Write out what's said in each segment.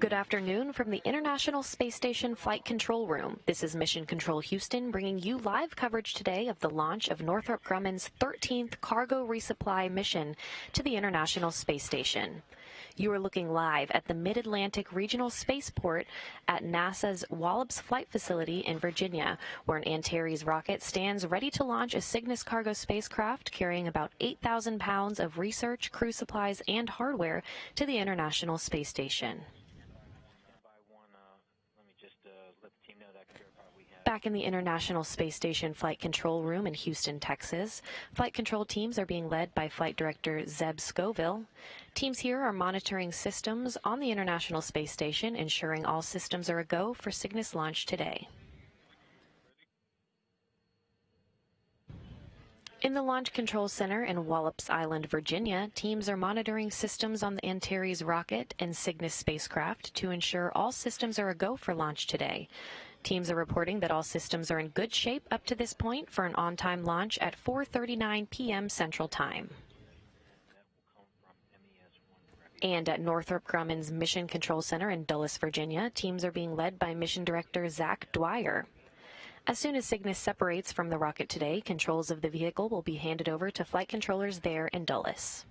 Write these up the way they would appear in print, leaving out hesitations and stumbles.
Good afternoon from the International Space Station Flight Control Room. This is Mission Control Houston, bringing you live coverage today of the launch of Northrop Grumman's 13th cargo resupply mission to the International Space Station. You are looking live at the Mid-Atlantic Regional Spaceport at NASA's Wallops Flight Facility in Virginia, where an Antares rocket stands ready to launch a Cygnus cargo spacecraft carrying about 8,000 pounds of research, crew supplies, and hardware to the International Space Station. Back in the International Space Station Flight Control Room in Houston, Texas, flight control teams are being led by Flight Director Zeb Scoville. Teams here are monitoring systems on the International Space Station, ensuring all systems are a go for Cygnus launch today. In the Launch Control Center in Wallops Island, Virginia, teams are monitoring systems on the Antares rocket and Cygnus spacecraft to ensure all systems are a go for launch today. Teams are reporting that all systems are in good shape up to this point for an on-time launch at 4:39 p.m. Central Time. And at Northrop Grumman's Mission Control Center in Dulles, Virginia, teams are being led by Mission Director Zach Dwyer. As soon as Cygnus separates from the rocket today, controls of the vehicle will be handed over to flight controllers there in Dulles.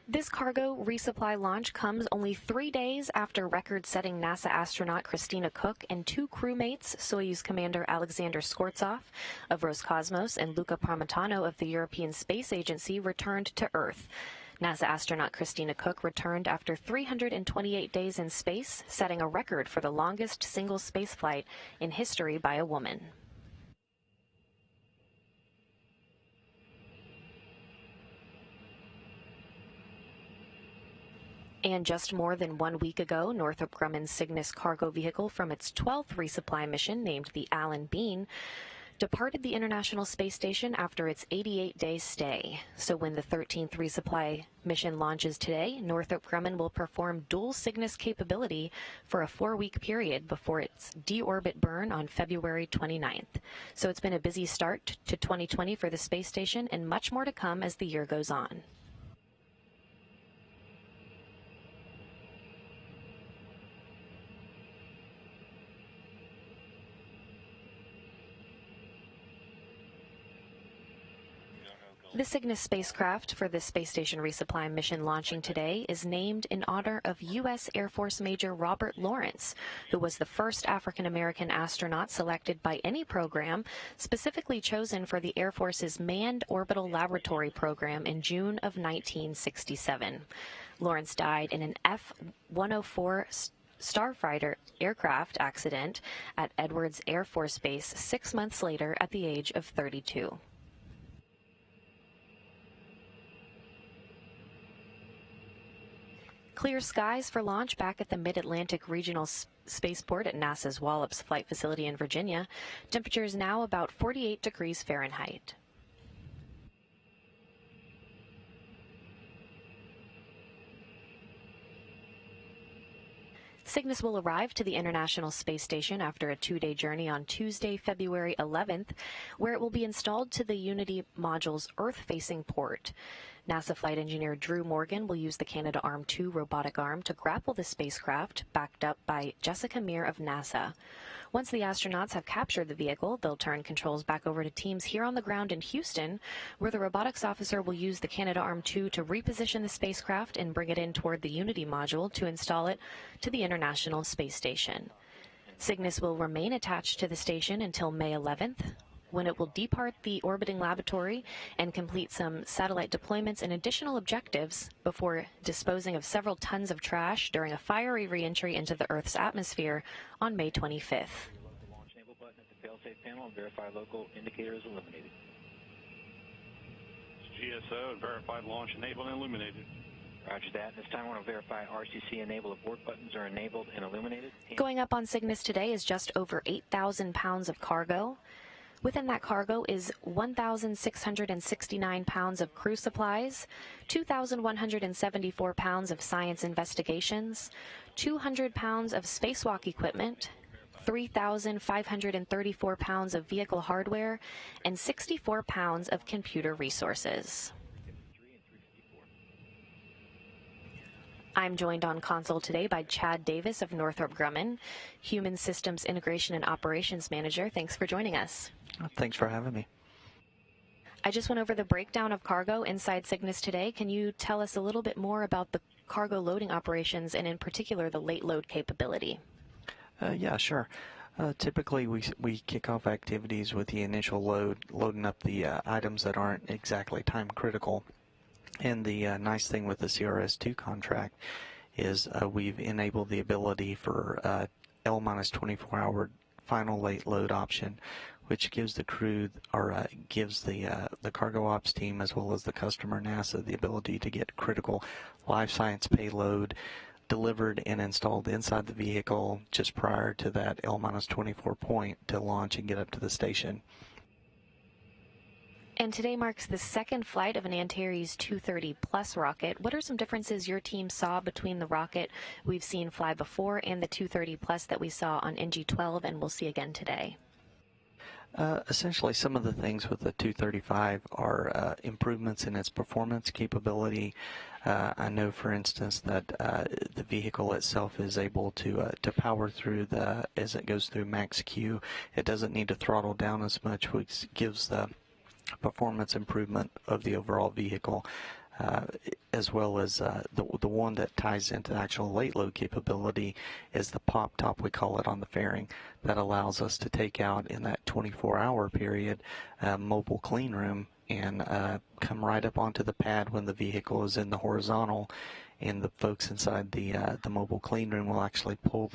This cargo resupply launch comes only 3 days after record-setting NASA astronaut Christina Koch and two crewmates, Soyuz Commander Alexander Skvortsov of Roscosmos and Luca Parmitano of the European Space Agency, returned to Earth. NASA astronaut Christina Koch returned after 328 days in space, setting a record for the longest single spaceflight in history by a woman. And just more than 1 week ago, Northrop Grumman's Cygnus cargo vehicle from its 12th resupply mission, named the Alan Bean, departed the International Space Station after its 88-day stay. So when the 13th resupply mission launches today, Northrop Grumman will perform dual Cygnus capability for a 4-week period before its deorbit burn on February 29th. So it's been a busy start to 2020 for the space station, and much more to come as the year goes on. The Cygnus spacecraft for the space station resupply mission launching today is named in honor of U.S. Air Force Major Robert Lawrence, who was the first African-American astronaut selected by any program, specifically chosen for the Air Force's Manned Orbital Laboratory program in June of 1967. Lawrence died in an F-104 Starfighter aircraft accident at Edwards Air Force Base 6 months later at the age of 32. Clear skies for launch back at the Mid-Atlantic Regional Spaceport at NASA's Wallops Flight Facility in Virginia. Temperatures now about 48 degrees Fahrenheit. Cygnus will arrive to the International Space Station after a 2-day journey on Tuesday, February 11th, where it will be installed to the Unity module's Earth-facing port. NASA flight engineer Drew Morgan will use the Canadarm2 robotic arm to grapple the spacecraft, backed up by Jessica Meir of NASA. Once the astronauts have captured the vehicle, they'll turn controls back over to teams here on the ground in Houston, where the robotics officer will use the Canadarm2 to reposition the spacecraft and bring it in toward the Unity module to install it to the International Space Station. Cygnus will remain attached to the station until May 11th, when it will depart the orbiting laboratory and complete some satellite deployments and additional objectives before disposing of several tons of trash during a fiery reentry into the Earth's atmosphere on May 25th. The launch enable button at the failsafe panel and verify local indicators illuminated. GSO and verified launch enabled and illuminated. Roger that. This time I want to verify RCC enable abort buttons are enabled and illuminated. Going up on Cygnus today is just over 8,000 pounds of cargo. Within that cargo is 1,669 pounds of crew supplies, 2,174 pounds of science investigations, 200 pounds of spacewalk equipment, 3,534 pounds of vehicle hardware, and 64 pounds of computer resources. I'm joined on console today by Chad Davis of Northrop Grumman, Human Systems Integration and Operations Manager. Thanks for joining us. Thanks for having me. I just went over the breakdown of cargo inside Cygnus today. Can you tell us a little bit more about the cargo loading operations and in particular the late load capability? Yeah, sure. Typically, we kick off activities with the initial loading up the items that aren't exactly time critical. And the nice thing with the CRS-2 contract is we've enabled the ability for L-24 hour final late load option, which gives the crew or gives the cargo ops team as well as the customer NASA the ability to get critical life science payload delivered and installed inside the vehicle just prior to that L-24 point to launch and get up to the station. And today marks the second flight of an Antares 230 Plus rocket. What are some differences your team saw between the rocket we've seen fly before and the 230 Plus that we saw on NG-12 and we'll see again today? Essentially, some of the things with the 235 are improvements in its performance capability. I know, for instance, that the vehicle itself is able to power through as it goes through max Q. It doesn't need to throttle down as much, which gives the performance improvement of the overall vehicle. As well as the one that ties into the actual late load capability is the pop top, we call it, on the fairing, that allows us to take out in that 24-hour period mobile clean room and come right up onto the pad when the vehicle is in the horizontal, and the folks inside the mobile clean room will actually pull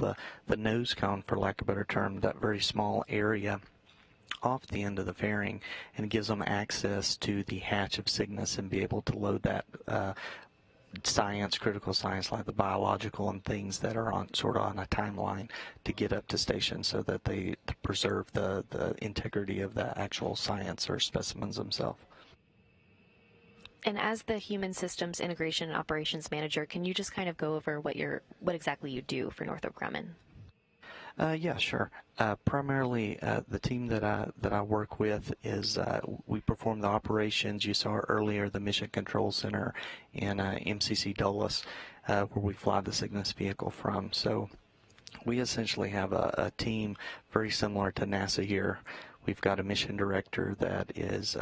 the nose cone, for lack of a better term, that very small area off the end of the fairing, and gives them access to the hatch of Cygnus and be able to load that critical science like the biological and things that are sort of on a timeline to get up to station so that they preserve the integrity of the actual science or specimens themselves. And as the Human Systems Integration and Operations Manager, can you just kind of go over what exactly you do for Northrop Grumman? Yeah, sure. Primarily, the team that I work with is we perform the operations. You saw earlier the Mission Control Center in MCC Dulles, where we fly the Cygnus vehicle from. So we essentially have a team very similar to NASA here. We've got a mission director that is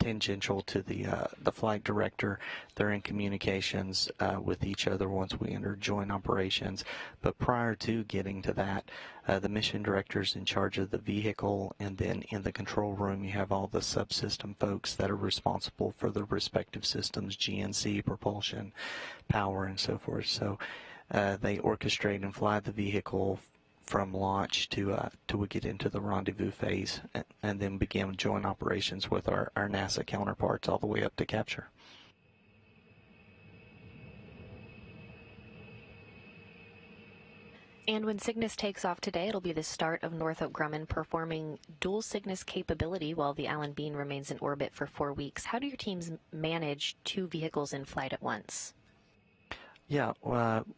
tangential to the flight director. They're in communications with each other once we enter joint operations. But prior to getting to that, the mission director is in charge of the vehicle, and then in the control room you have all the subsystem folks that are responsible for the respective systems, GNC, propulsion, power, and so forth. So they orchestrate and fly the vehicle from launch till we get into the rendezvous phase, and then begin joint operations with our NASA counterparts all the way up to capture. And when Cygnus takes off today, it'll be the start of Northrop Grumman performing dual Cygnus capability while the Alan Bean remains in orbit for 4 weeks. How do your teams manage 2 vehicles in flight at once? Yeah,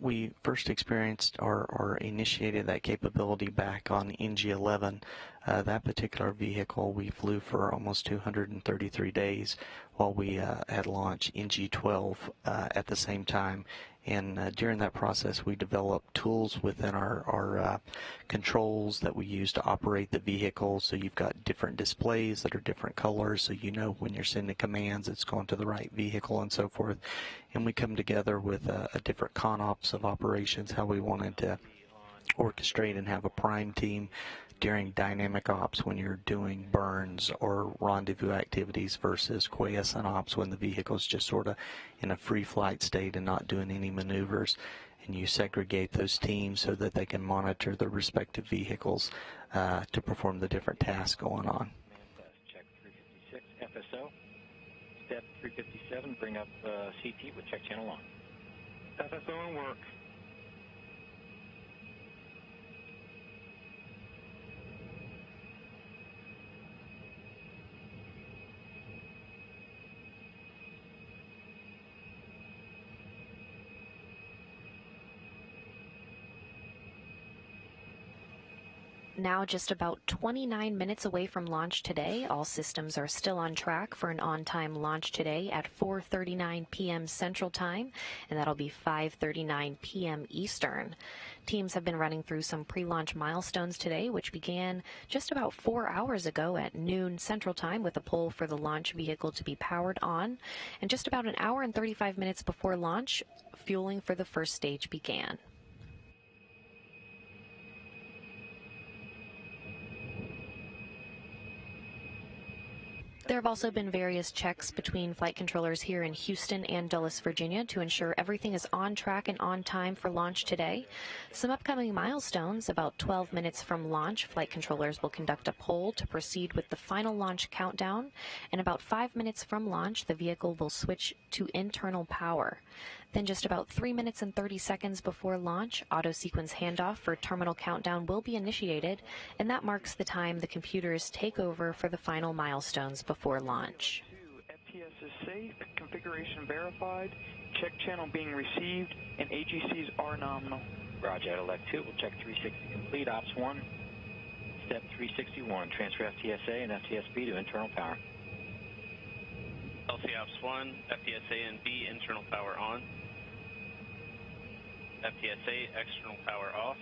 we first experienced or initiated that capability back on NG-11. That particular vehicle we flew for almost 233 days while we had launched NG-12 at the same time. And during that process, we developed tools within our controls that we use to operate the vehicle. So you've got different displays that are different colors, so you know when you're sending commands, it's going to the right vehicle and so forth. And we come together with a different ConOps of operations, how we wanted to orchestrate and have a prime team during dynamic ops when you're doing burns or rendezvous activities versus quiescent ops when the vehicle's just sort of in a free flight state and not doing any maneuvers. And you segregate those teams so that they can monitor the respective vehicles to perform the different tasks going on. Check 356 FSO. Step 357, bring up CT with check channel on. FSO and work. Now just about 29 minutes away from launch today. All systems are still on track for an on-time launch today at 4:39 p.m. Central Time, and that'll be 5:39 p.m. Eastern. Teams have been running through some pre-launch milestones today, which began just about 4 hours ago at noon Central Time with a poll for the launch vehicle to be powered on. And just about an hour and 35 minutes before launch, fueling for the first stage began. There have also been various checks between flight controllers here in Houston and Dulles, Virginia, to ensure everything is on track and on time for launch today. Some upcoming milestones: about 12 minutes from launch, flight controllers will conduct a poll to proceed with the final launch countdown, and about 5 minutes from launch, the vehicle will switch to internal power. Then just about 3 minutes and 30 seconds before launch, auto-sequence handoff for terminal countdown will be initiated, and that marks the time the computers take over for the final milestones before launch. FTS is safe, configuration verified, check channel being received, and AGCs are nominal. Roger, at elect 2, we'll check 360 complete. Ops 1, step 361, transfer FTSA and FTSB to internal power. LC Ops 1, FTSA and B internal power on. FTSA external power off.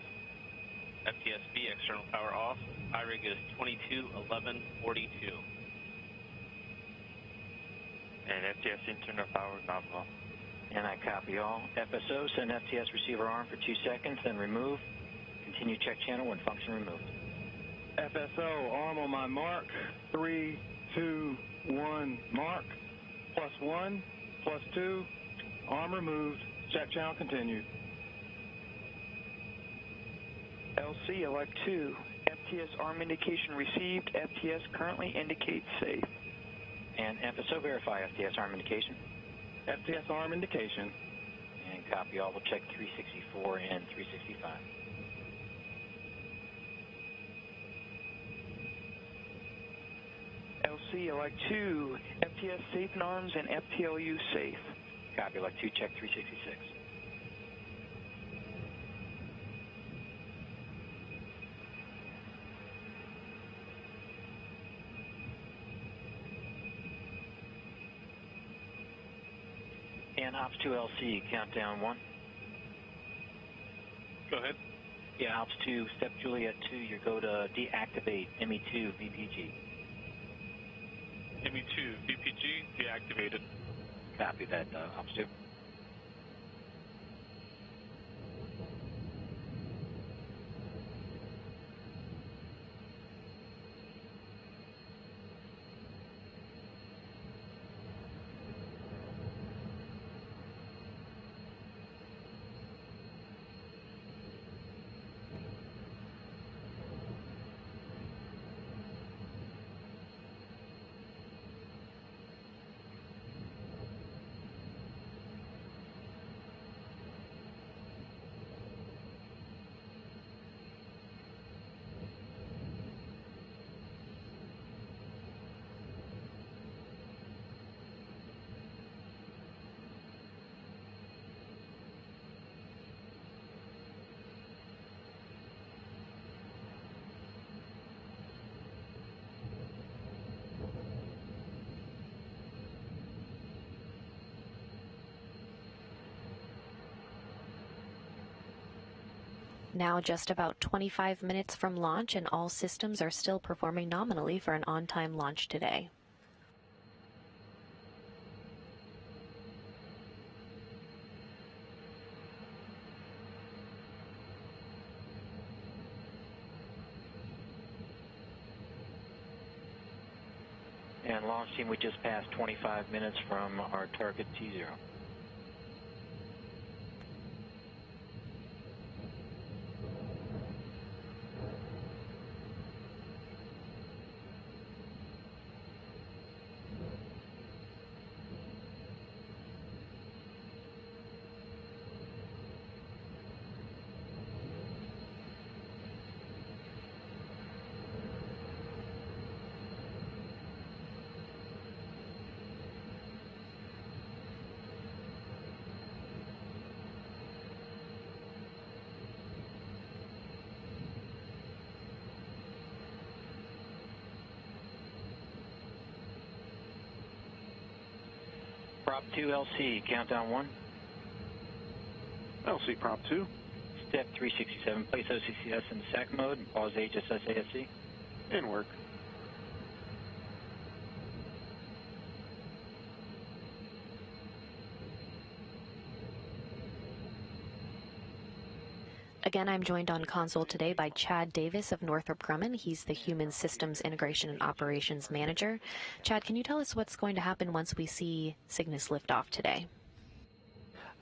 FTSB external power off. IRIG is 221142. And FTS internal power nominal. And I copy all. FSO, send FTS receiver arm for 2 seconds, then remove. Continue check channel when function removed. FSO, arm on my mark. 3, 2, 1, mark. +1, +2, arm removed. Check channel continued. LC elect 2, FTS arm indication received, FTS currently indicates safe. And FSO, verify FTS arm indication. FTS arm indication. And copy all. We'll check 364 and 365. LC elect 2, FTS safe in arms and FTLU safe. Copy, elect 2, check 366. And Ops 2 LC, countdown 1. Go ahead. Yeah, Ops 2, step Juliet 2, you go to deactivate ME2 VPG. ME2 VPG deactivated. Copy that, Ops 2. Now just about 25 minutes from launch, and all systems are still performing nominally for an on-time launch today. And launch team, we just passed 25 minutes from our target T0. Prop 2 LC, countdown 1. LC Prop 2. Step 367, place OCCS in SAC mode and pause HSS ASC. In work. Again, I'm joined on console today by Chad Davis of Northrop Grumman. He's the Human Systems Integration and Operations Manager. Chad, can you tell us what's going to happen once we see Cygnus lift off today?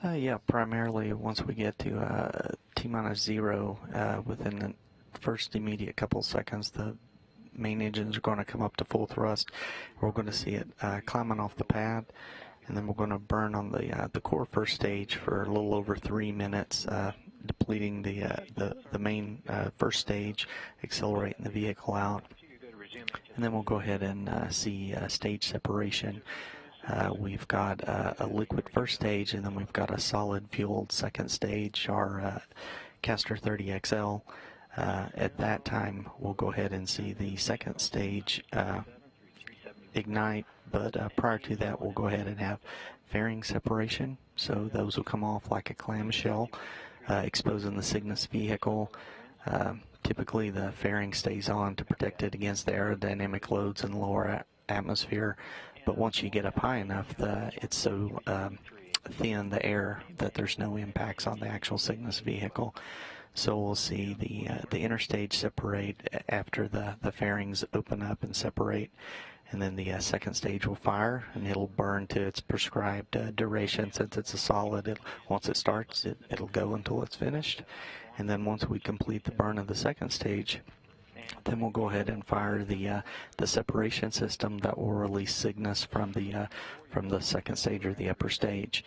Yeah, primarily once we get to T-minus 0, within the first immediate couple seconds, the main engines are going to come up to full thrust. We're going to see it climbing off the pad, and then we're going to burn on the core first stage for a little over 3 minutes, depleting the main first stage, accelerating the vehicle out, and then we'll go ahead and see stage separation. We've got a liquid first stage, and then we've got a solid fueled second stage, our Castor 30XL. At that time, we'll go ahead and see the second stage ignite, but prior to that, we'll go ahead and have fairing separation. So those will come off like a clamshell, exposing the Cygnus vehicle. Typically, the fairing stays on to protect it against the aerodynamic loads in the lower atmosphere. But once you get up high enough, it's so thin, the air, that there's no impacts on the actual Cygnus vehicle. So we'll see the inner stage separate after the fairings open up and separate, and then the second stage will fire, and it'll burn to its prescribed duration. Since it's a solid, once it starts, it'll go until it's finished. And then once we complete the burn of the second stage, then we'll go ahead and fire the separation system that will release Cygnus from the second stage or the upper stage.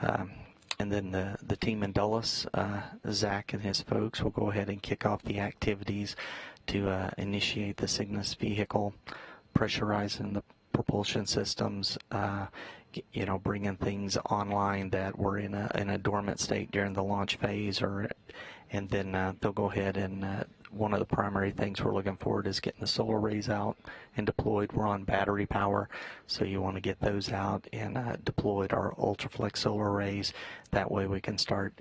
And then the team in Dulles, Zach and his folks, will go ahead and kick off the activities to initiate the Cygnus vehicle, pressurizing the propulsion systems, bringing things online that were in a dormant state during the launch phase, and then they'll go ahead and one of the primary things we're looking forward is getting the solar arrays out and deployed. We're on battery power, so you want to get those out and deployed, our Ultraflex solar arrays. That way we can start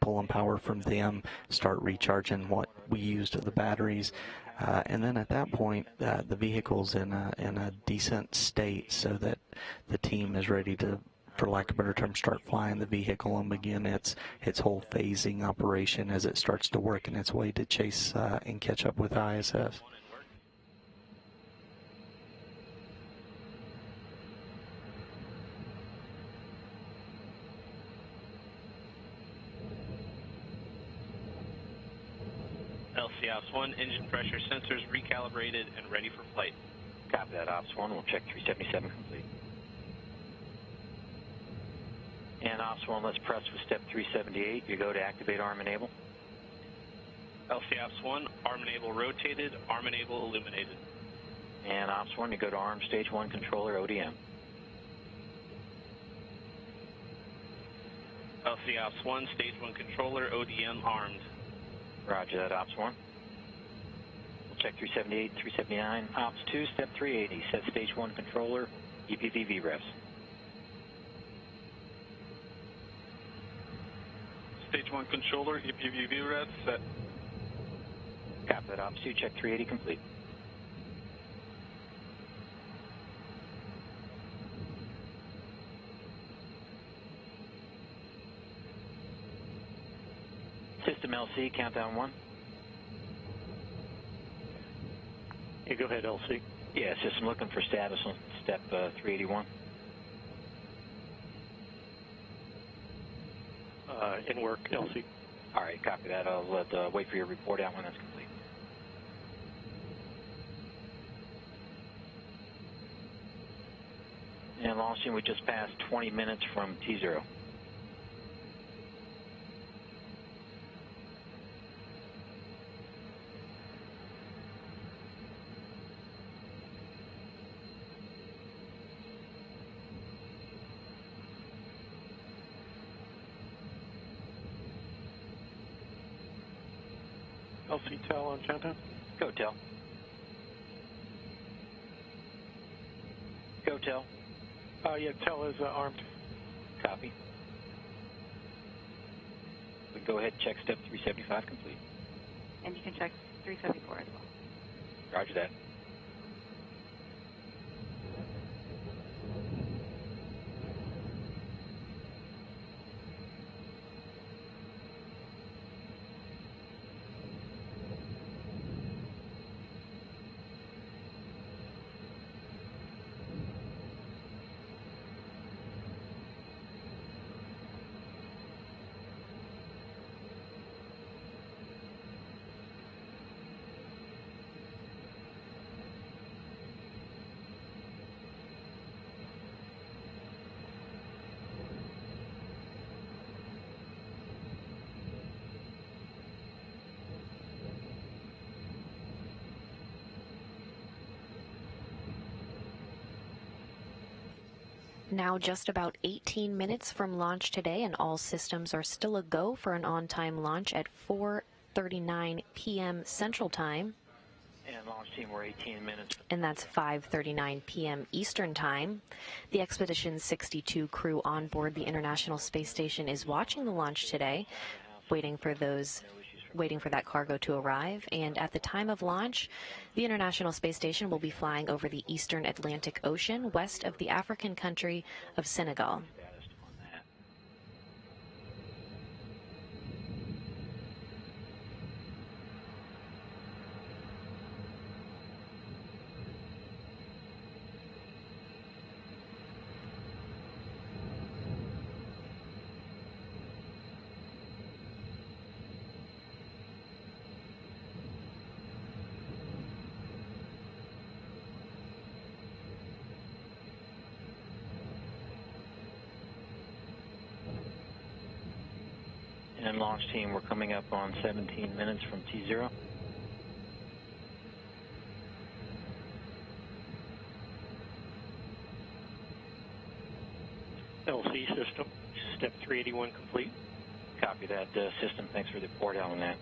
pulling power from them, start recharging what we used of the batteries. And then at that point, the vehicle's in a decent state so that the team is ready to, for lack of a better term, start flying the vehicle and begin its whole phasing operation as it starts to work in its way to chase and catch up with ISS. LC Ops 1, engine pressure sensors recalibrated and ready for flight. Copy that, Ops 1. We'll check 377 complete. And Ops 1, let's press with step 378. You go to activate arm enable. LC Ops 1, arm enable rotated, arm enable illuminated. And Ops 1, you go to arm stage 1 controller ODM. LC Ops 1, stage 1 controller ODM armed. Roger that, Ops 1. We'll check 378, 379. Ops 2, step 380. Set stage 1 controller, EPV VREFs. Stage 1 controller, EPV VREF set. Copy that, Ops 2. Check 380 complete. System LC, countdown 1. Yeah, go ahead, LC. Yeah, system looking for status on step 381. In work, LC. All right, copy that. I'll wait for your report out when that's complete. And launching, we just passed 20 minutes from T0. LC tell on countdown. Go tell. Go tell. Yeah, tell is armed. Copy. We go ahead and check step 375 complete. And you can check 374 as well. Roger that. Now just about 18 minutes from launch today, and all systems are still a go for an on-time launch at 4:39 p.m. Central Time. And launch team, we're 18 minutes. And that's 5:39 p.m. Eastern Time. The Expedition 62 crew on board the International Space Station is watching the launch today, waiting for that cargo to arrive. And at the time of launch, the International Space Station will be flying over the eastern Atlantic Ocean, west of the African country of Senegal. And launch team, we're coming up on 17 minutes from T0. LC system, step 381 complete. Copy that, system. Thanks for the report out on that.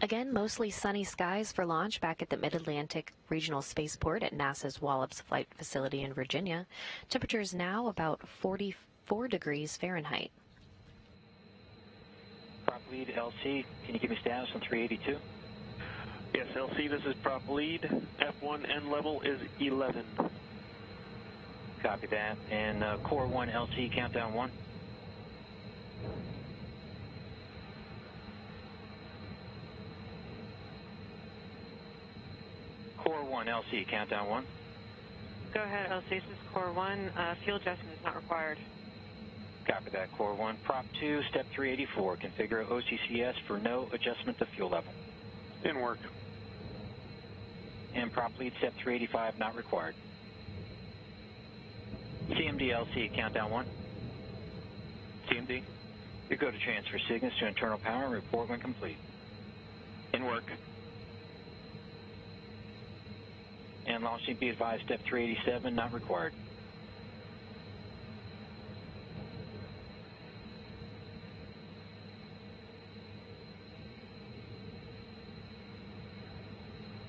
Again, mostly sunny skies for launch back at the Mid-Atlantic Regional Spaceport at NASA's Wallops Flight Facility in Virginia. Temperatures now about 44 degrees Fahrenheit. Prop lead LC, can you give me status on 382? Yes, LC, this is prop lead. F1 N level is 11. Copy that. And core 1 LC, countdown 1. Core 1 LC, countdown 1. Go ahead, LC. This is Core 1. Fuel adjustment is not required. Copy that, Core 1. Prop 2, step 384. Configure OCCS for no adjustment to fuel level. In work. And prop lead, step 385, not required. CMD LC, countdown 1. CMD. You go to transfer Cygnus to internal power and report when complete. In work. And launch team, be advised, step 387, not required.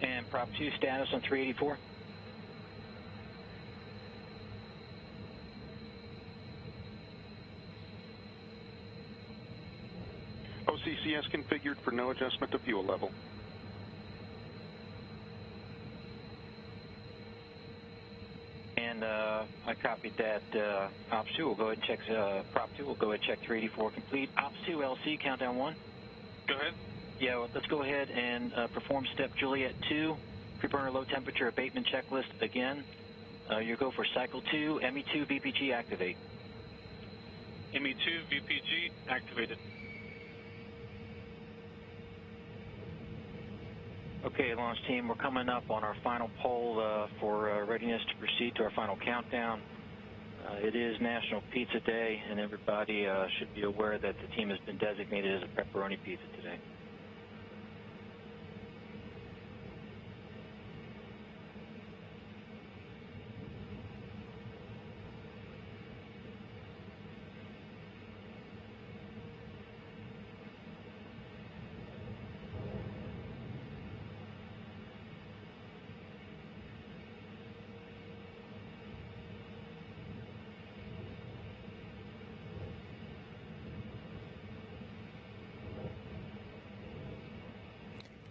And prop 2 status on 384. LCCS configured for no adjustment to fuel level. And I copied that. Ops 2 will go ahead and check, Prop 2 will go ahead and check 384 complete. Ops 2 LC, countdown 1. Go ahead. Yeah, well, let's go ahead and perform step Juliet 2, pre-burner low temperature abatement checklist again. You go for cycle 2, ME2 VPG activate. ME2 VPG activated. Okay, launch team, we're coming up on our final poll for readiness to proceed to our final countdown. It is National Pizza Day, and everybody should be aware that the team has been designated as a pepperoni pizza today.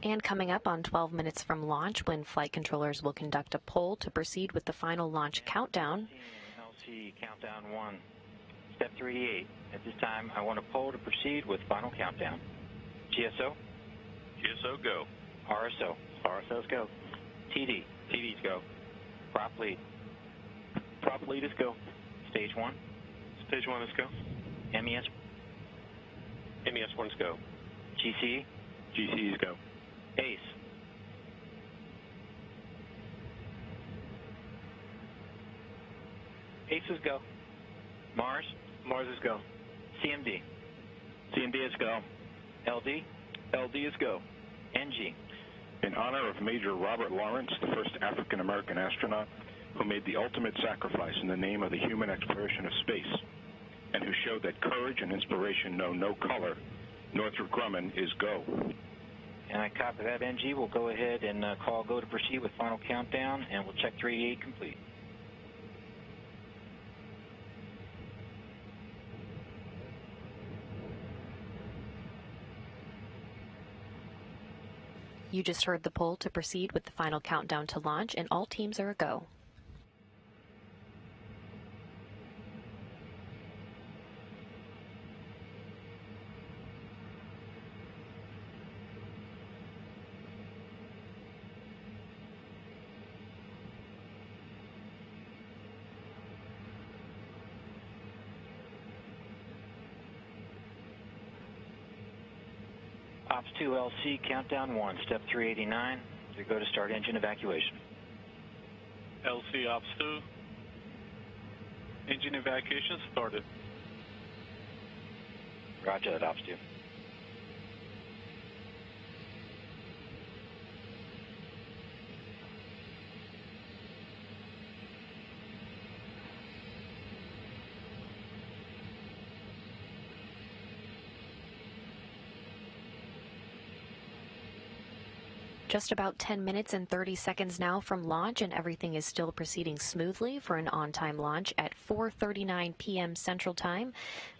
And coming up on 12 minutes from launch, when flight controllers will conduct a poll to proceed with the final launch countdown. LC countdown 1, step 38. At this time, I want a poll to proceed with final countdown. GSO? GSO, go. RSO? RSO's go. TD? TD's go. Prop lead? Prop lead is go. Stage 1? Stage 1 is go. MES? MES 1's go. GCE? GCE's go. ACE? ACE is go. Mars? Mars is go. CMD? CMD is go. LD? LD is go. NG? In honor of Major Robert Lawrence, the first African-American astronaut who made the ultimate sacrifice in the name of the human exploration of space, and who showed that courage and inspiration know no color, Northrop Grumman is go. And I copy that. NG will go ahead and call go to proceed with final countdown, and we'll check 388 complete. You just heard the poll to proceed with the final countdown to launch, and all teams are a go. Ops 2 LC, countdown 1, step 389. You go to start engine evacuation. LC Ops 2. Engine evacuation started. Roger that, Ops 2. Just about 10 minutes and 30 seconds now from launch, and everything is still proceeding smoothly for an on-time launch at 4:39 p.m. Central Time,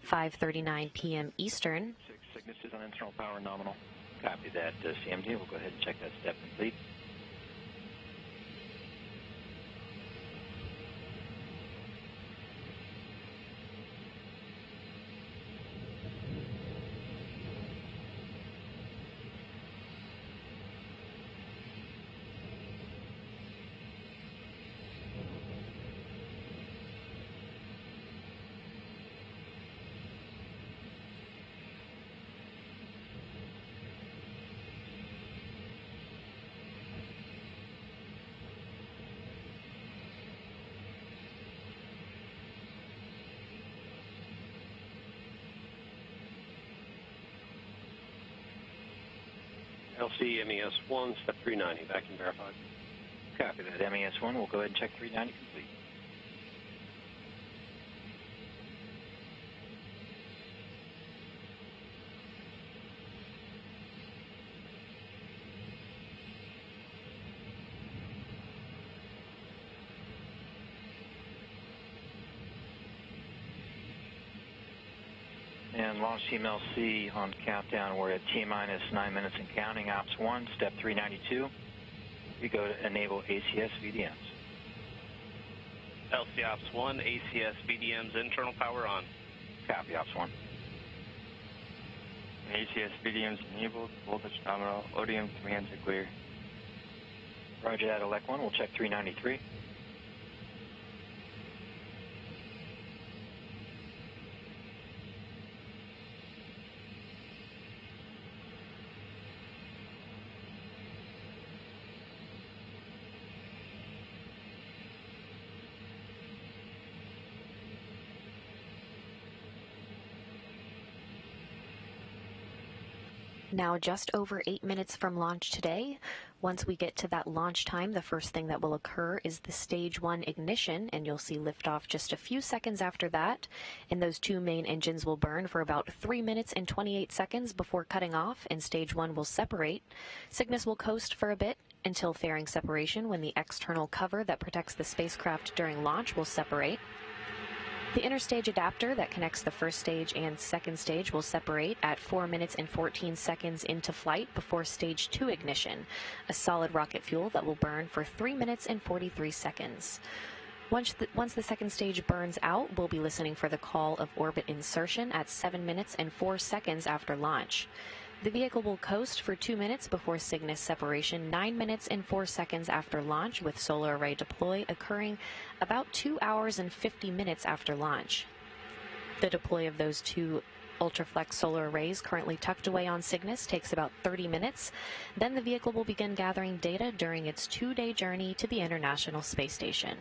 5:39 p.m. Eastern. Cygnus is on internal power nominal. Copy that, CMD. We'll go ahead and check that step complete. LC MES 1, step 390, vacuum verified. Copy that, MES 1. We'll go ahead and check 390 complete. And Launch Team LC on countdown, we're at T-minus 9 minutes and counting. Ops 1, step 392. You go to enable ACS VDMs. LC Ops 1, ACS VDMs internal power on. Copy, Ops 1. ACS VDMs enabled, voltage nominal, ODM commands are clear. Roger that, Elect 1, we'll check 393. Now just over 8 minutes from launch today. Once we get to that launch time, the first thing that will occur is the Stage 1 ignition, and you'll see liftoff just a few seconds after that. And those two main engines will burn for about 3 minutes and 28 seconds before cutting off, and Stage 1 will separate. Cygnus will coast for a bit until fairing separation, when the external cover that protects the spacecraft during launch will separate. The interstage adapter that connects the first stage and second stage will separate at 4 minutes and 14 seconds into flight before Stage 2 ignition, a solid rocket fuel that will burn for 3 minutes and 43 seconds. Once the second stage burns out, we'll be listening for the call of orbit insertion at 7 minutes and 4 seconds after launch. The vehicle will coast for 2 minutes before Cygnus separation, 9 minutes and 4 seconds after launch, with solar array deploy occurring about 2 hours and 50 minutes after launch. The deploy of those two Ultraflex solar arrays currently tucked away on Cygnus takes about 30 minutes. Then the vehicle will begin gathering data during its 2-day journey to the International Space Station.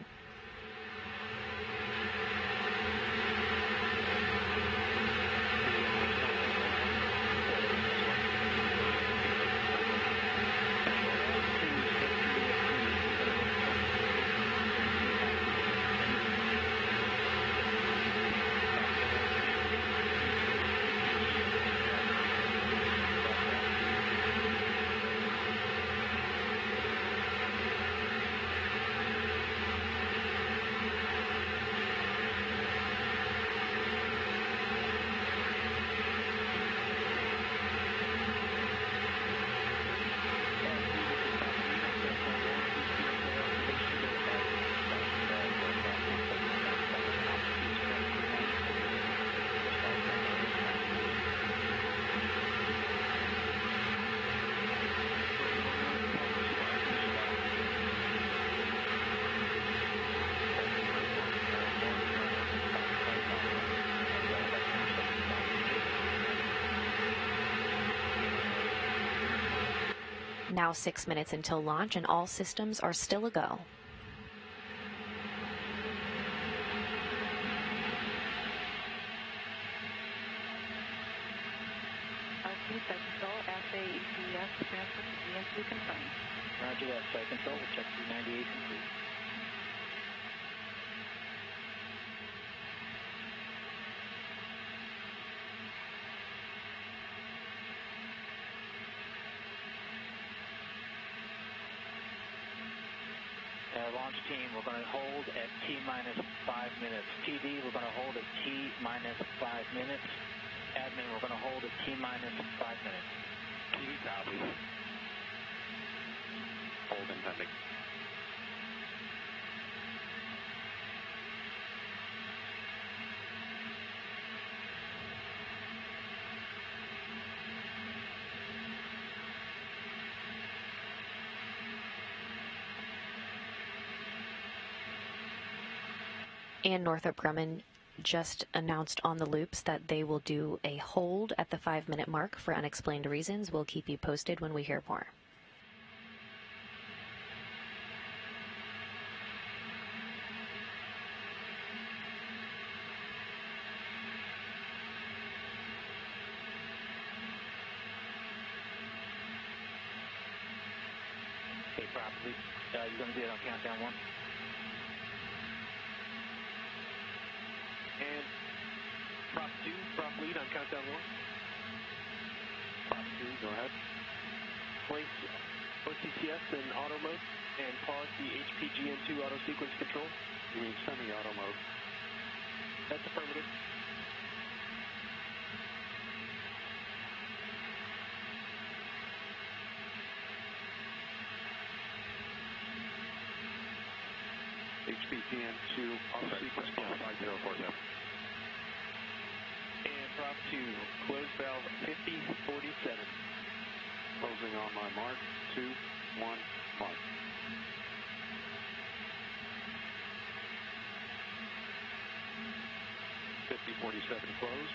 Now 6 minutes until launch, and all systems are still a go. LC Flight Control, assay ECS transfer to DSU confirmed. Roger that, Flight Control, we'll check 398 complete. Launch team, we're going to hold at T-minus 5 minutes. TD, we're going to hold at T-minus 5 minutes. Admin, we're going to hold at T-minus 5 minutes. TD copy. Hold impending. And Northrop Grumman just announced on the loops that they will do a hold at the 5-minute mark for unexplained reasons. We'll keep you posted when we hear more. Okay, properly. You're going to do it on countdown 1. And prop 2, prop lead on countdown 1. Prop 2, go ahead. Place OCCS in auto mode and pause the HPGN2 auto sequence control. You mean semi-auto mode. That's affirmative. HPGN to auto sequence beyond 5047. And prop 2, close valve 5047. Closing on my mark. 2, 1, mark. .5047 closed.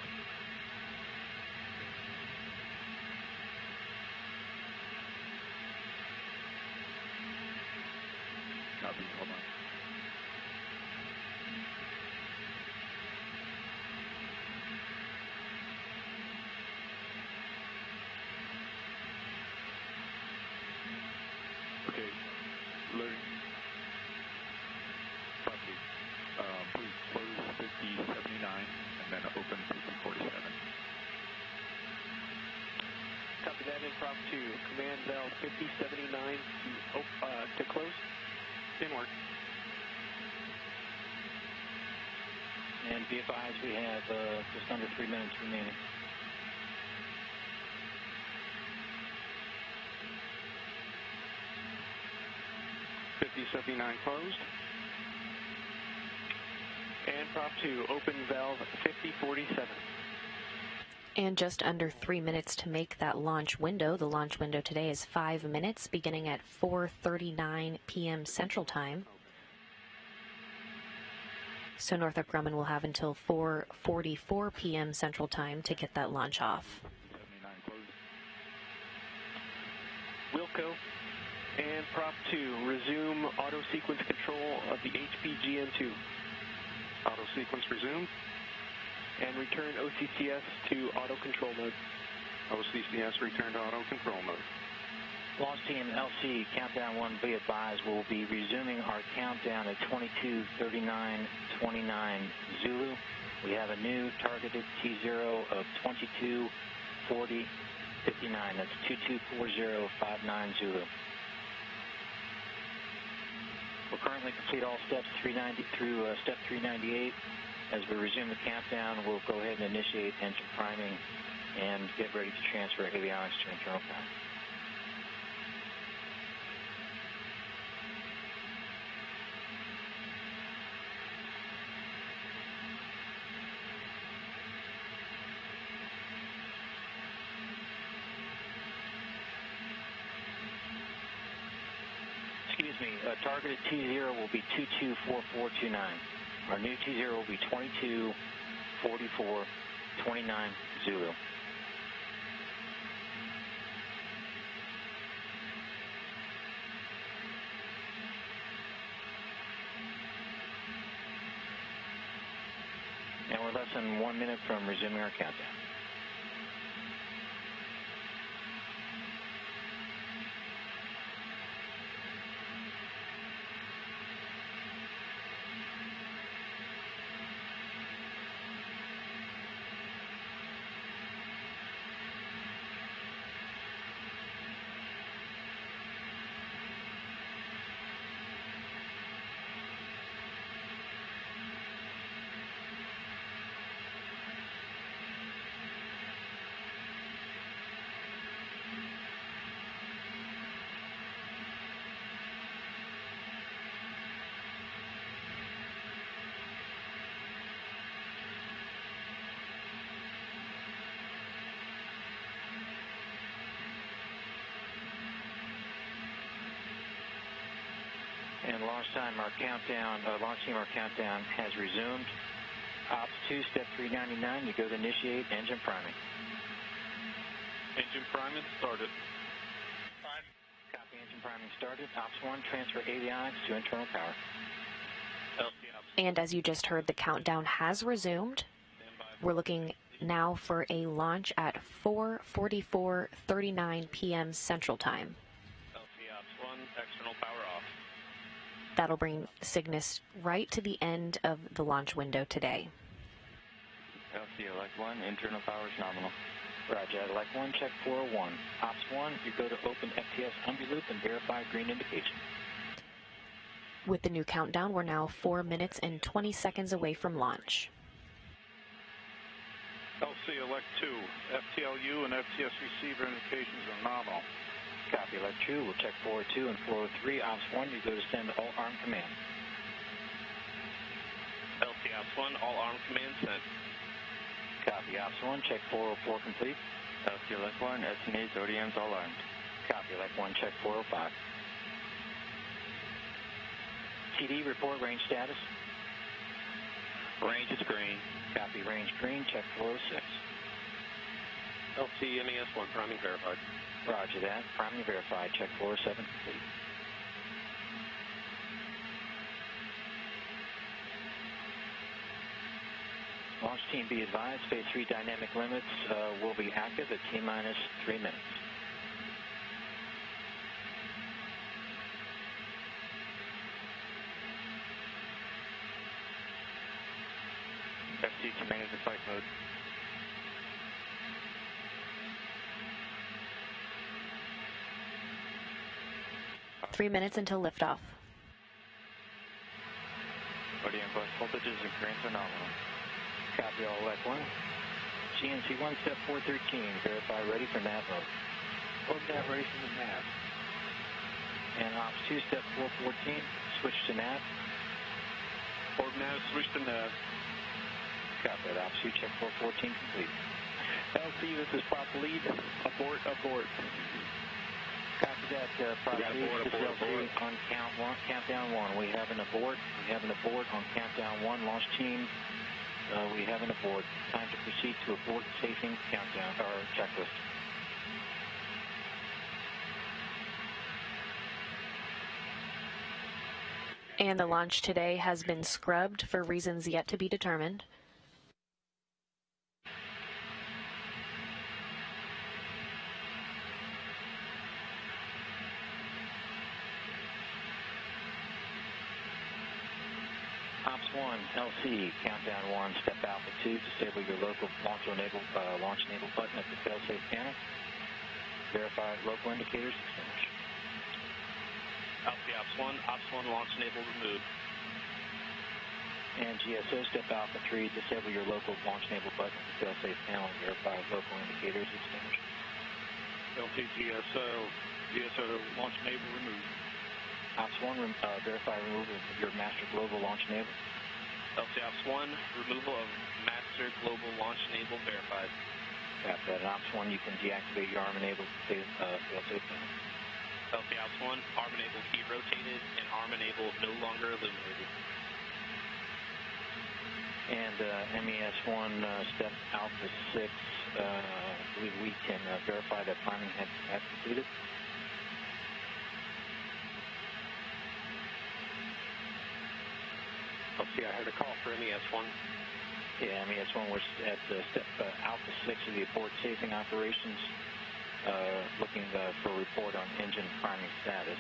Copy, hold on. Okay, loading. Property. Please close 5079 and then open 5047. Copy that in prop 2. Command valve 5079 to close. Inward. And be advised, we have just under 3 minutes remaining. .5079 closed. And prop 2, open valve 5047. And just under 3 minutes to make that launch window. The launch window today is 5 minutes, beginning at 4:39 p.m. Central Time. So Northrop Grumman will have until 4:44 p.m. Central Time to get that launch off. Wilco and prop 2, resume auto sequence control of the HPGN2. Auto sequence resumed. And return OCCS to auto control mode. OCCS return to auto control mode. Launch team LC, countdown 1, be advised, we'll be resuming our countdown at 22:39:29 Zulu. We have a new targeted T0 of 22:40:59. That's 22:40:59 Zulu. We'll currently complete all steps 390 through step 398. As we resume the countdown, we'll go ahead and initiate engine priming and get ready to transfer avionics to internal power. Excuse me, targeted T0 will be 22:44:29. Our new T0 will be 22:44:29 Zulu. And we're less than 1 minute from resuming our countdown. And launch team, our countdown has resumed. Ops 2, step 399, you go to initiate engine priming. Engine priming started. Copy, engine priming started. Ops 1, transfer avionics to internal power. And as you just heard, the countdown has resumed. We're looking now for a launch at 4:44:39 p.m. Central Time. LC Ops 1, external power off. That'll bring Cygnus right to the end of the launch window today. LC Elect 1, internal power is nominal. Roger, Elect 1, check 401. Ops 1, you go to open FTS umbiloop and verify green indication. With the new countdown, we're now 4 minutes and 20 seconds away from launch. LC Elect 2, FTLU and FTS receiver indications are nominal. Copy, Elect 2, we'll check 402 and 403. Ops 1, you go to send all arm command. Ops 1, all armed command sent. Copy, Ops 1, check 404 complete. LC Elect 1, SNAs, ODMs, all armed. Copy, Elect 1, check 405. TD, report range status. Range is green. Copy, range green, check 406. LC MES 1, priming verified. Roger that, priming verified, check 407 complete. Launch team be advised, phase 3 dynamic limits will be active at T-minus 3 minutes. FC to manage the flight mode. Three minutes until liftoff. ODM bus voltages and currents are nominal. Copy all Elect 1. GNC 1, step 413, verify ready for nav mode. Orb nav ready for the nav. And Ops 2, step 414, switch to nav. Orb nav, switch to nav. Copy that, Ops 2, check 414 complete. LC, this is prop lead. Abort, abort. Copy that, prop lead. This is LC on countdown 1. We have an abort. We have an abort on countdown 1. Launch team, we have an abort. Time to proceed to abort safing countdown, or checklist. And the launch today has been scrubbed for reasons yet to be determined. Ops 1, LC, countdown 1, step Alpha 2, disable your local launch enable button at the failsafe panel. Verify local indicators extinguished. LC Ops 1, Ops 1 launch enable removed. And GSO, step Alpha 3, disable your local launch enable button at the failsafe panel. Verify local indicators extinguished. LC GSO launch enable removed. Ops 1, verify removal of your master global launch enable. LC Ops 1, removal of master global launch enable verified. Copy that. Ops 1, you can deactivate your arm enable failsafe panel. LC Ops 1, arm enable key rotated and arm enable no longer illuminated. And MES 1, step Alpha 6, I believe we can verify that priming has completed. LC, I heard a call for MES 1. Yeah, MES 1, we're at step Alpha 6 of the abort safing operations, looking for a report on engine priming status.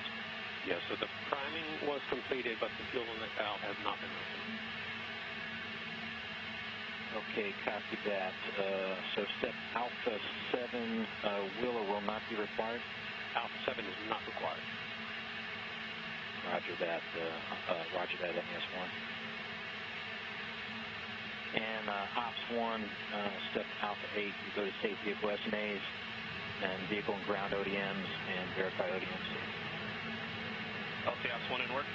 Yeah, so the priming was completed, but the fuel inlet valve has not been opened. Okay, copy that. So step Alpha 7 will or will not be required? Alpha 7 is not required. Roger that, MES 1. And Ops 1, step Alpha 8, you go to safe vehicle SNAs and vehicle and ground ODMs and verify ODMs. LC Ops 1 in work.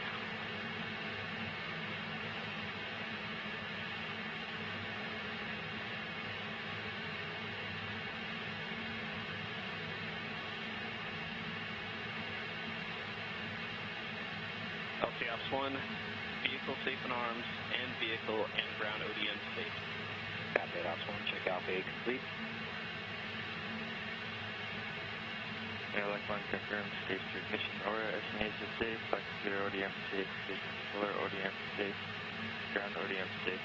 LC Ops 1, vehicle safe and arms, and vehicle and ground ODM safe. Copy that, Ops 1. Check Alpha 8 complete. Elect 1 confirmed stage 2 ignition. Aura SNAs is safe. Flight computer ODM safe. Station controller ODM safe. Ground ODM safe.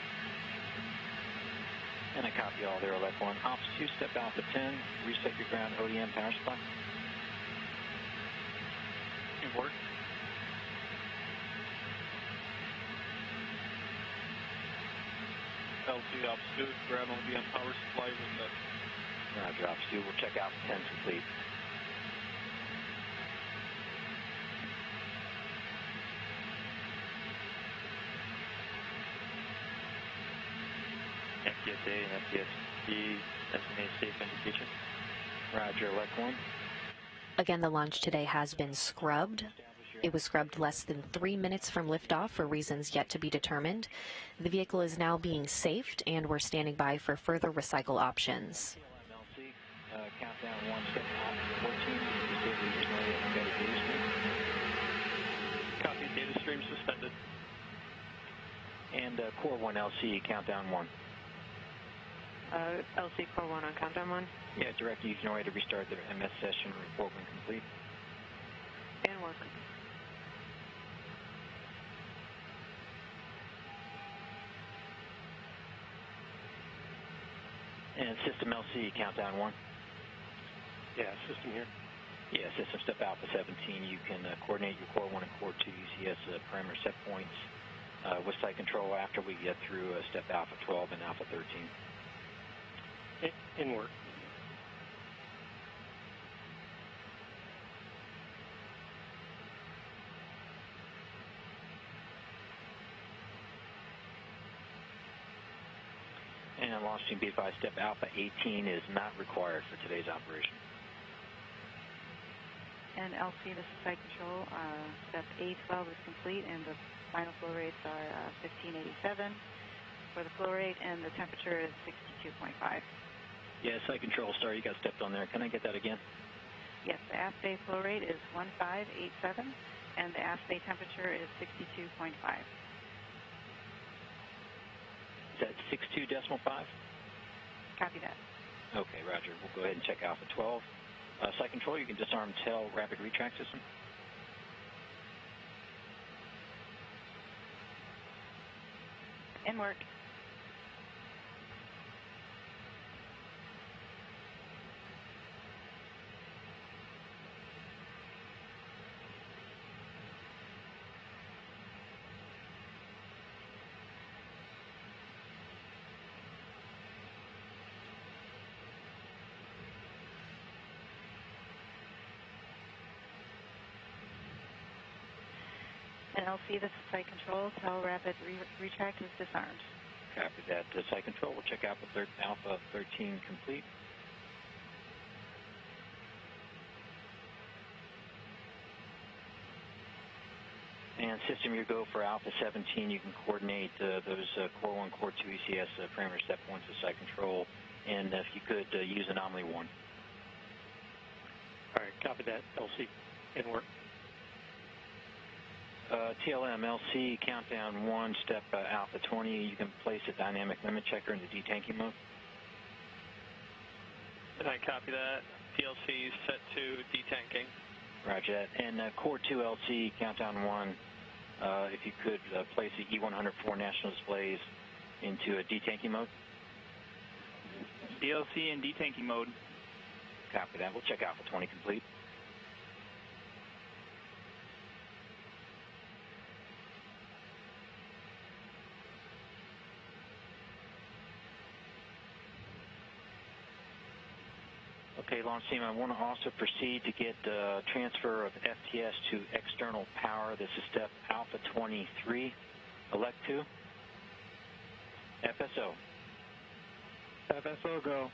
And I copy all there, Elect 1. Ops 2, step Alpha 10. Reset your ground ODM power supply. In work. LC Ops 2, ground ODM power supply reset. Roger, Ops 2. We'll check Alpha 10 complete. FTSA and FTSB SMA safe indication. Roger, Elect 1. Again, the launch today has been scrubbed. Establish your It was scrubbed less than 3 minutes from liftoff for reasons yet to be determined. The vehicle is now being safed, and we're standing by for further recycle options. Countdown 1, step off 14, disable ignore embedded data stream. Copy, data stream suspended. And Core 1 LC, countdown 1. LC Core 1 on countdown 1. Yeah, direct ignore to restart the MS session, report when complete. And work. And System LC, countdown 1. Yeah, system here. Yeah, System Step Alpha 17. You can coordinate your Core 1 and Core 2 UCS parameter set points with site control after we get through Step Alpha 12 and Alpha 13. In work. And launch team be advised, Step Alpha 18 is not required for today's operation. And LC, this is site control. Step A12 is complete, and the final flow rates are 1587 for the flow rate, and the temperature is 62.5. Yeah, site control, sorry, you got stepped on there. Can I get that again? Yes, the assay flow rate is 1587, and the assay temperature is 62.5. Is that 62.5? Copy that. Okay, roger. We'll go ahead and check Alpha 12. Site control, you can disarm tail rapid retract system. In work. And LC, this is site control. Tail rapid retract is disarmed. Copy that. Site control, we'll check Alpha 13 complete. And system, you go for Alpha 17. You can coordinate those Core 1, Core 2 ECS parameter set points of site control. And if you could use Anomaly 1. All right, copy that. LC, in work. TLM LC, countdown 1, step Alpha 20. You can place a dynamic limit checker into detanking mode. And I copy that. PLC set to detanking. Roger that. And Core 2 LC, countdown 1. If you could place the E104 national displays into a detanking mode. DLC in detanking mode. Copy that. We'll check Alpha 20 complete. Okay, launch team, I want to also proceed to get transfer of FTS to external power. This is step Alpha 23. Elect 2. FSO. FSO, go.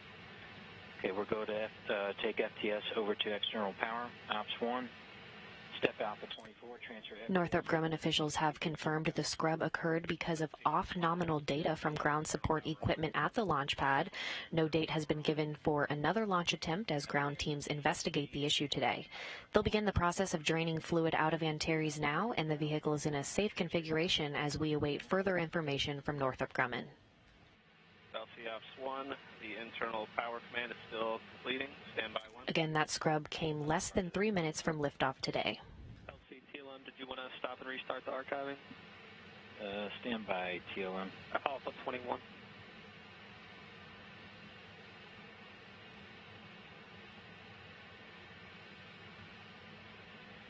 Okay, we're going to take FTS over to external power. Ops 1. Step Alpha 24, transfer FTS. Northrop Grumman officials have confirmed the scrub occurred because of off-nominal data from ground support equipment at the launch pad. No date has been given for another launch attempt as ground teams investigate the issue today. They'll begin the process of draining fluid out of Antares now, and the vehicle is in a safe configuration as we await further information from Northrop Grumman. LC Ops 1, the internal power command is still completing. Standby 1. Again, that scrub came less than 3 minutes from liftoff today. LC TLM, did you want to stop and restart the archiving? Standby TLM. Alpha 21.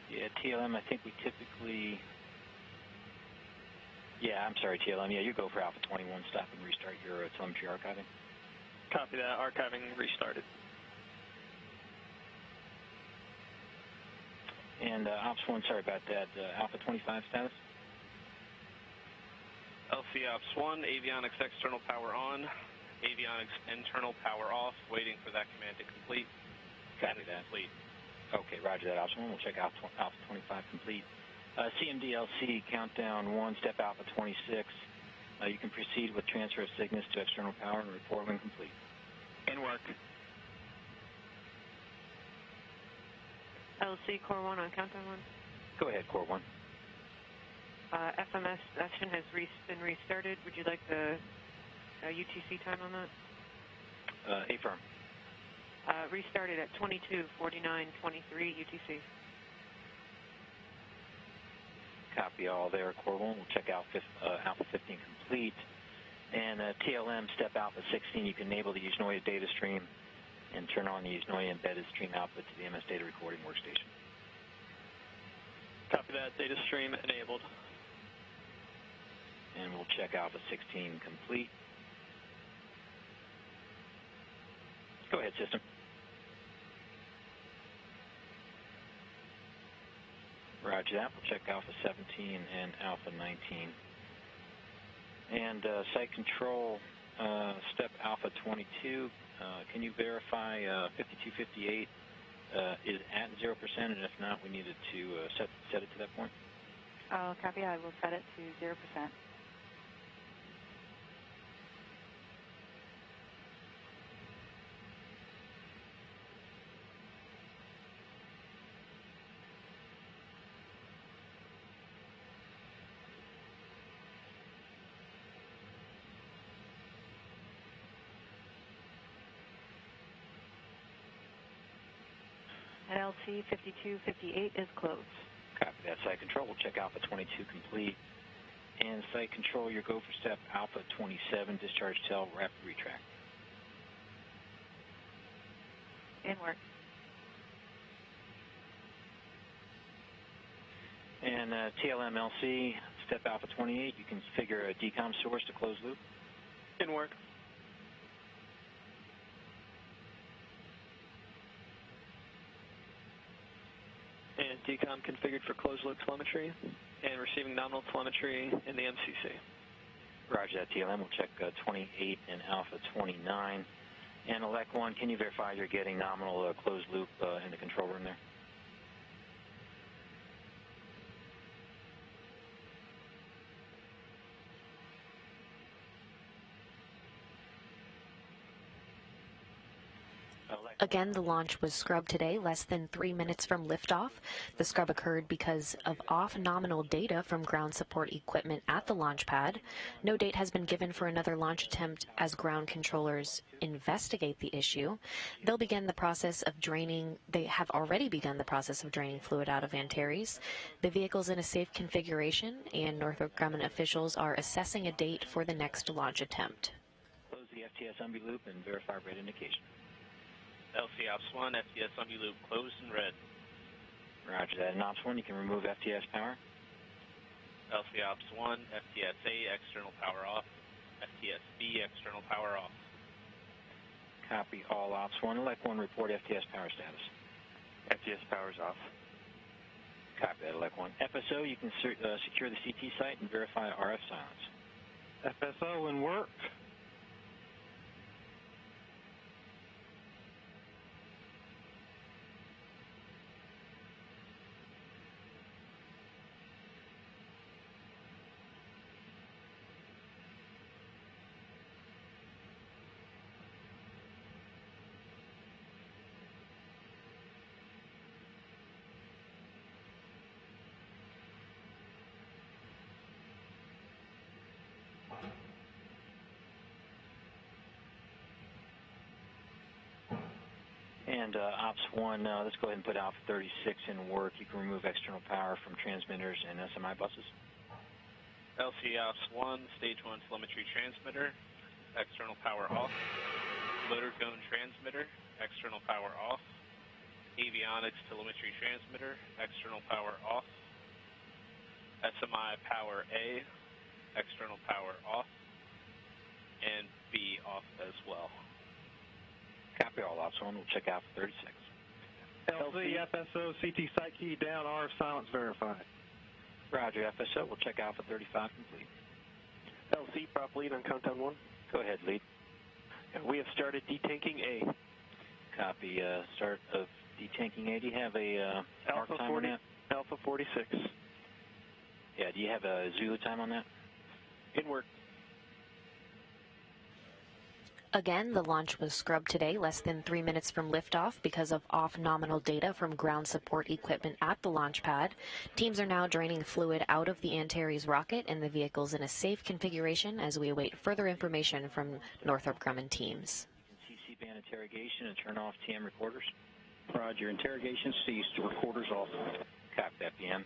Yeah, TLM, I think we typically... Yeah, I'm sorry, TLM. Yeah, you go for Alpha 21. Stop and restart your telemetry archiving. Copy that. Archiving restarted. And Ops 1, sorry about that. Alpha 25 status? LC Ops 1, avionics external power on, avionics internal power off, waiting for that command to complete. Copy that. Complete. Okay, roger that, Ops 1. We'll check Alpha 25 complete. CMDLC, countdown 1, step Alpha 26. You can proceed with transfer of Cygnus to external power and report when complete. In work. LC Core 1 on countdown 1. Go ahead, Core 1. FMS session has been restarted. Would you like the UTC time on that? Affirm. Restarted at 22:49:23 UTC. Copy all there, Core 1. We'll check out Alpha 15 complete. And TLM, step Alpha 16, you can enable the Usnoia data stream and turn on the Usnoia embedded stream output to the MS data recording workstation. Copy that. Data stream enabled. And we'll check Alpha 16 complete. Go ahead, system. Roger that. We'll check Alpha 17 and Alpha 19. And site control, step Alpha 22. Can you verify 5258 is at 0%? And if not, we needed to set it to that point. Copy. I will set it to 0%. And LC 5258 is closed. Copy that. Site control. We'll check Alpha 22 complete. And site control, your go for step Alpha 27, discharge tail, rapid retract. In work. And TLM-LC, step Alpha 28, you can configure a decom source to close loop. In work. And decom configured for closed loop telemetry and receiving nominal telemetry in the MCC. Roger that, TLM. We'll check 28 and Alpha 29. And Elect 1, can you verify you're getting nominal closed loop in the control room there? Again, the launch was scrubbed today, less than 3 minutes from liftoff. The scrub occurred because of off-nominal data from ground support equipment at the launch pad. No date has been given for another launch attempt as ground controllers investigate the issue. They have already begun the process of draining fluid out of Antares. The vehicle's in a safe configuration, and Northrop Grumman officials are assessing a date for the next launch attempt. Close the FTS umbi loop and verify red indication. LC Ops 1, FTS umbi loop closed and red. Roger that. And Ops 1, you can remove FTS power. LC Ops 1, FTS-A, external power off. FTS-B, external power off. Copy all Ops 1. Elect 1, report FTS power status. FTS power's off. Copy that, Elect 1. FSO, you can secure the CT site and verify RF silence. FSO in work. And Ops 1, let's go ahead and put Alpha 36 in work. You can remove external power from transmitters and SMI buses. LC Ops 1, Stage 1 telemetry transmitter, external power off. Motor cone transmitter, external power off. Avionics telemetry transmitter, external power off. SMI power A, external power off. And B off as well. Copy all Ops 1. We'll check out for 36. LC, FSO, CT site key down, RF silence verified. Roger, FSO. We'll check out for 35 complete. LC, prop lead on countdown 1. Go ahead, lead. And we have started detanking A. Copy. Start of detanking A. Do you have a Alpha mark time on that? Alpha 46. Yeah, do you have a Zulu time on that? In work. Again, the launch was scrubbed today, less than 3 minutes from liftoff because of off-nominal data from ground support equipment at the launch pad. Teams are now draining fluid out of the Antares rocket and the vehicle's in a safe configuration as we await further information from Northrop Grumman teams. CC-band interrogation and turn off TM recorders. Roger. Interrogation ceased. Recorders off. Copy that, BM.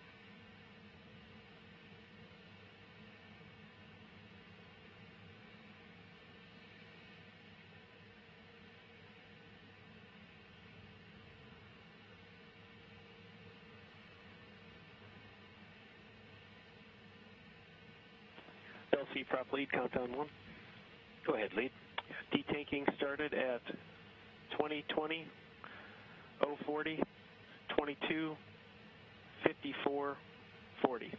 LC prop lead, countdown 1. Go ahead, lead. Detanking started at 2020, 040, 22, 54, 40. Copy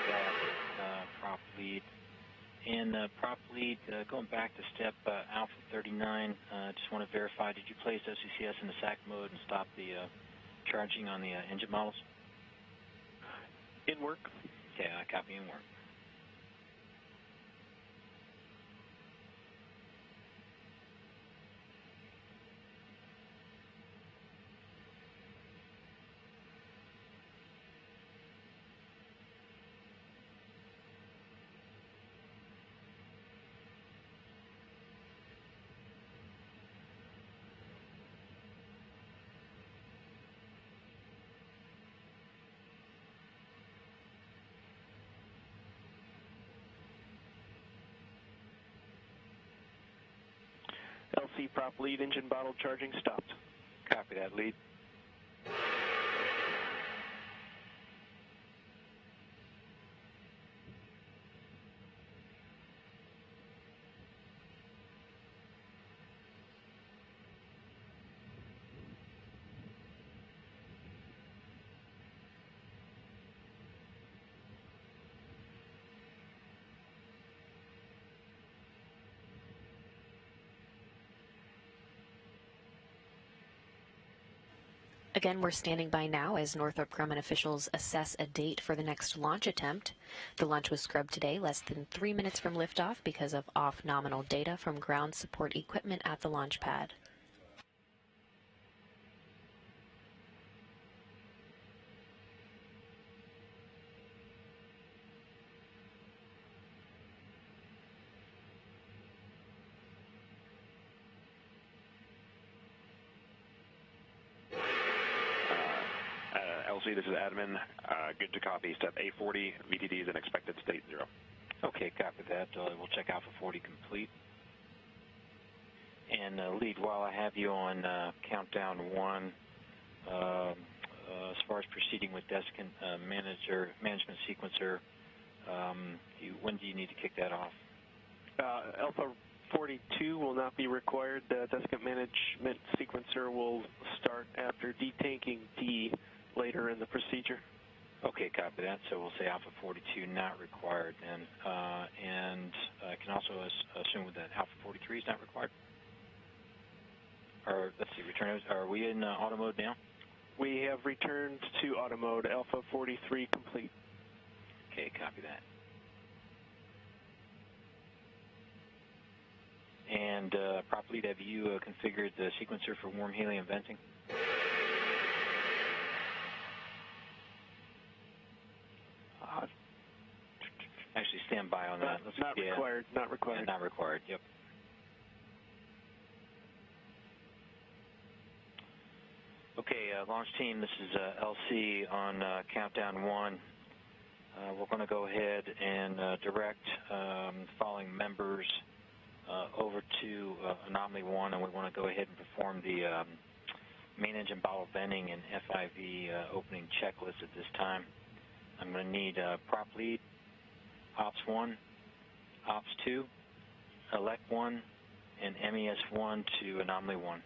that, prop lead. And prop lead, going back to step Alpha 39, just want to verify, did you place OCCS in the SAC mode and stop the charging on the engine models? In work. Okay, copy in work. LC prop lead, engine bottle charging stopped. Copy that, lead. Again, we're standing by now as Northrop Grumman officials assess a date for the next launch attempt. The launch was scrubbed today, less than 3 minutes from liftoff because of off-nominal data from ground support equipment at the launch pad. LC, this is admin. Good to copy. Step A40, VTD is in expected state 0. Okay, copy that. We'll check Alpha 40 complete. And lead, while I have you on countdown 1, as far as proceeding with desiccant management sequencer, when do you need to kick that off? Alpha 42 will not be required. The desiccant management sequencer will start after detanking D later in the procedure. Okay, copy that. So we'll say Alpha 42 not required then. And I can also assume that Alpha 43 is not required. Or let's see, return. Are we in auto mode now? We have returned to auto mode. Alpha 43 complete. Okay, copy that. And prop lead, have you configured the sequencer for warm helium venting? Actually, stand by on that. Not required. Not required. Yeah, not required. Yep. Okay, launch team. This is LC on countdown 1. We're going to go ahead and direct the following members over to Anomaly 1, and we want to go ahead and perform the main engine bottle venting and FIV opening checklist at this time. I'm going to need prop lead, Ops 1, Ops 2, Elect 1, and MES 1 to Anomaly 1.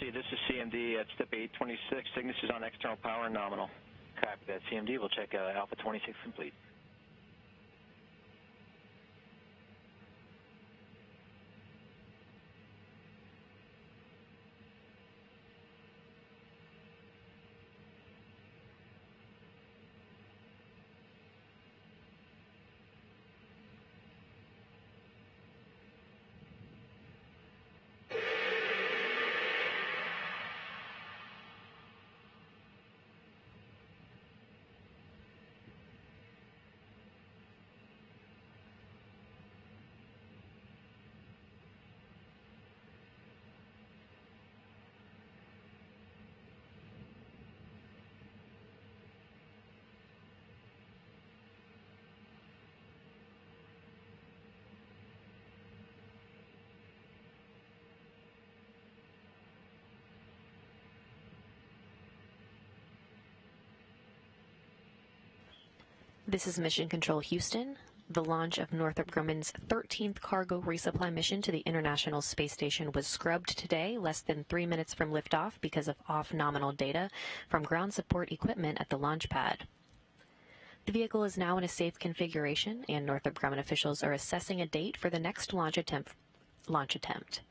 LC, this is CMD at step 826. Cygnus is on external power and nominal. Copy that, CMD. We'll check Alpha 26 complete. This is Mission Control Houston. The launch of Northrop Grumman's 13th cargo resupply mission to the International Space Station was scrubbed today, less than 3 minutes from liftoff because of off-nominal data from ground support equipment at the launch pad. The vehicle is now in a safe configuration, and Northrop Grumman officials are assessing a date for the next launch attempt.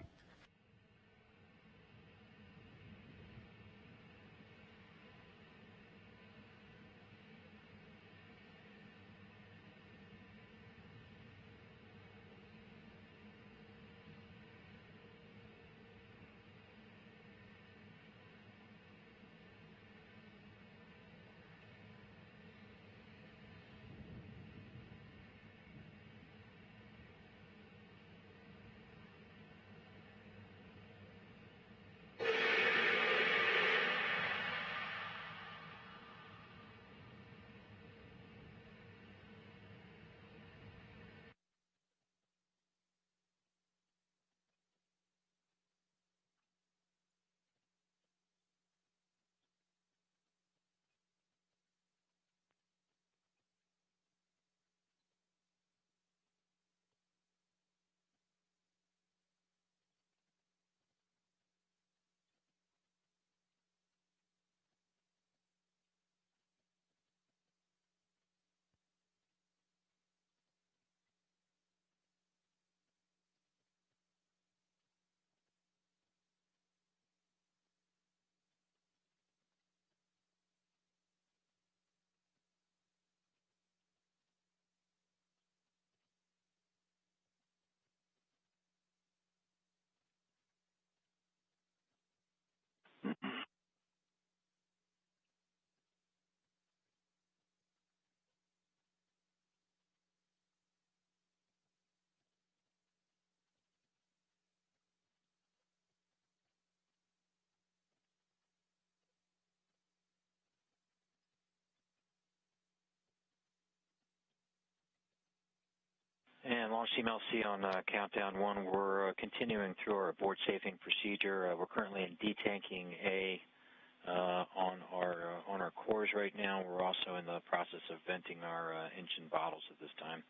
And Launch Team LC on countdown 1, we're continuing through our board safing procedure. We're currently in detanking A on our cores right now. We're also in the process of venting our engine bottles at this time.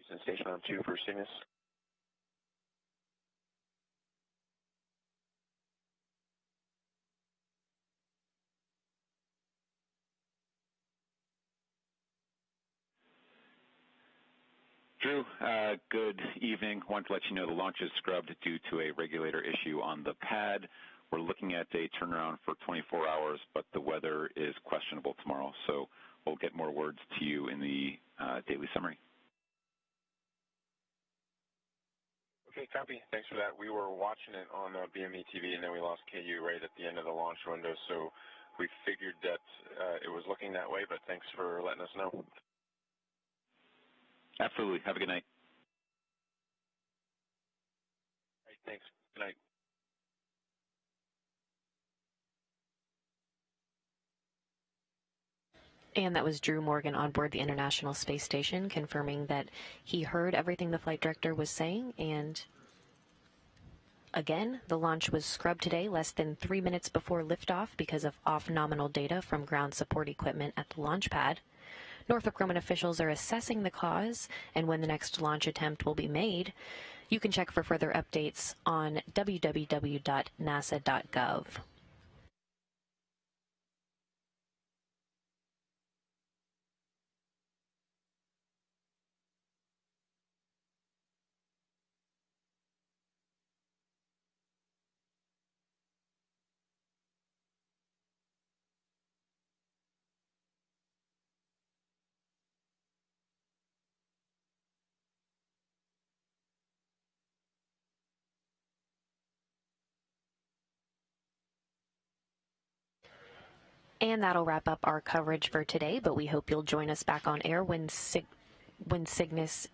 Houston, station on 2 for Cygnus. Drew, good evening. Want to let you know the launch is scrubbed due to a regulator issue on the pad. We're looking at a turnaround for 24 hours, but the weather is questionable tomorrow, so we'll get more words to you in the daily summary. Okay, copy. Thanks for that. We were watching it on BME TV, and then we lost KU right at the end of the launch window, so we figured that it was looking that way, but thanks for letting us know. Absolutely. Have a good night. All right, thanks. Good night. And that was Drew Morgan on board the International Space Station, confirming that he heard everything the flight director was saying. And again, the launch was scrubbed today, less than 3 minutes before liftoff because of off-nominal data from ground support equipment at the launch pad. Northrop Grumman officials are assessing the cause and when the next launch attempt will be made. You can check for further updates on www.nasa.gov. And that'll wrap up our coverage for today, but we hope you'll join us back on air when Cygnus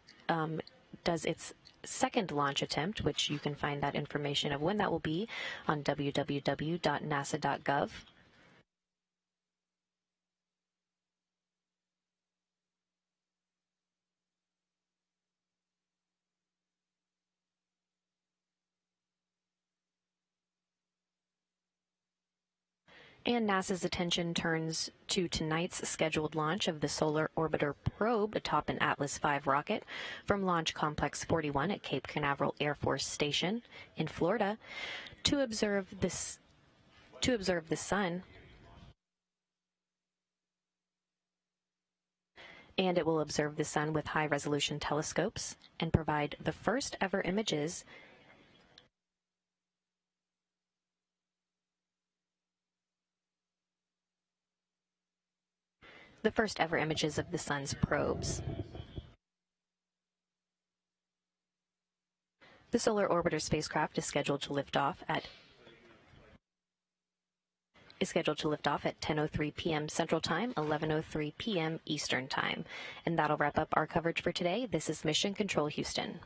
does its second launch attempt, which you can find that information of when that will be on www.nasa.gov. And NASA's attention turns to tonight's scheduled launch of the Solar Orbiter probe atop an Atlas V rocket from Launch Complex 41 at Cape Canaveral Air Force Station in Florida to observe the sun. And it will observe the sun with high-resolution telescopes and provide the first ever images of the sun's probes. The Solar Orbiter spacecraft is scheduled to lift off at 10:03 p.m. Central Time, 11:03 p.m. Eastern Time. And that'll wrap up our coverage for today. This is Mission Control Houston.